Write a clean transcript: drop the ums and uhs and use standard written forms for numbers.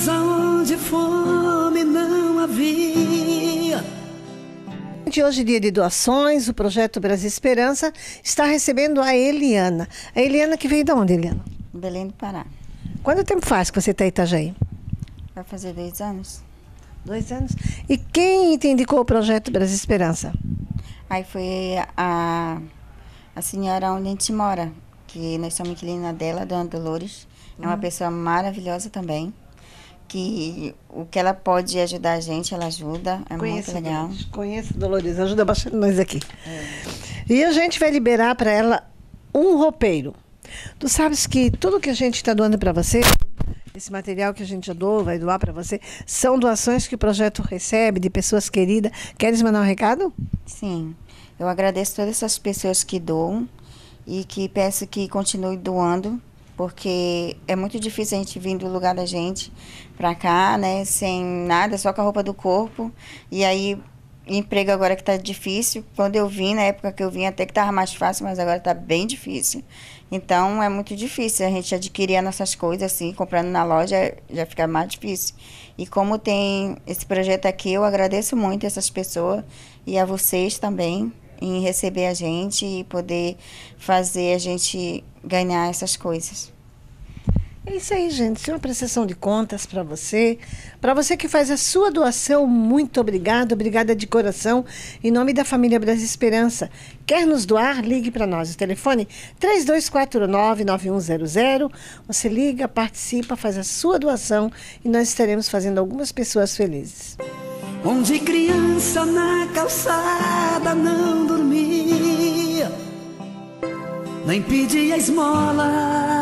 lugares onde fome não havia. Hoje, dia de doações, o Projeto Brasil Esperança está recebendo a Eliana. A Eliana que veio de onde, Eliana? Belém do Pará. Quanto tempo faz que você está em Itajaí? Vai fazer 2 anos. 2 anos. E quem te indicou o Projeto Brasil Esperança? Aí foi a senhora onde a gente mora, que nós somos inquilina dela, Dona Dolores. É uma pessoa maravilhosa também, que o que ela pode ajudar a gente, ela ajuda, é muito legal. Conheço, Dolores, ajuda bastante nós aqui. E a gente vai liberar para ela um roupeiro. Tu sabes que tudo que a gente está doando para você, esse material que a gente já doou, vai doar para você, são doações que o projeto recebe de pessoas queridas. Queres mandar um recado? Sim, eu agradeço todas essas pessoas que doam e que peço que continue doando, porque é muito difícil a gente vir do lugar da gente para cá, né, sem nada, só com a roupa do corpo. E aí, emprego agora que tá difícil. Quando eu vim, na época que eu vim, até que tava mais fácil, mas agora tá bem difícil. Então, é muito difícil a gente adquirir as nossas coisas, assim, comprando na loja, já fica mais difícil. E como tem esse projeto aqui, eu agradeço muito essas pessoas e a vocês também, em receber a gente e poder fazer a gente ganhar essas coisas. É isso aí, gente. Isso é uma prestação de contas para você. Para você que faz a sua doação, muito obrigado. Obrigada de coração. Em nome da família Brasil Esperança. Quer nos doar? Ligue para nós. O telefone 3249-9100. Você liga, participa, faz a sua doação e nós estaremos fazendo algumas pessoas felizes. Onde criança na calçada não dormia, nem pedia esmola,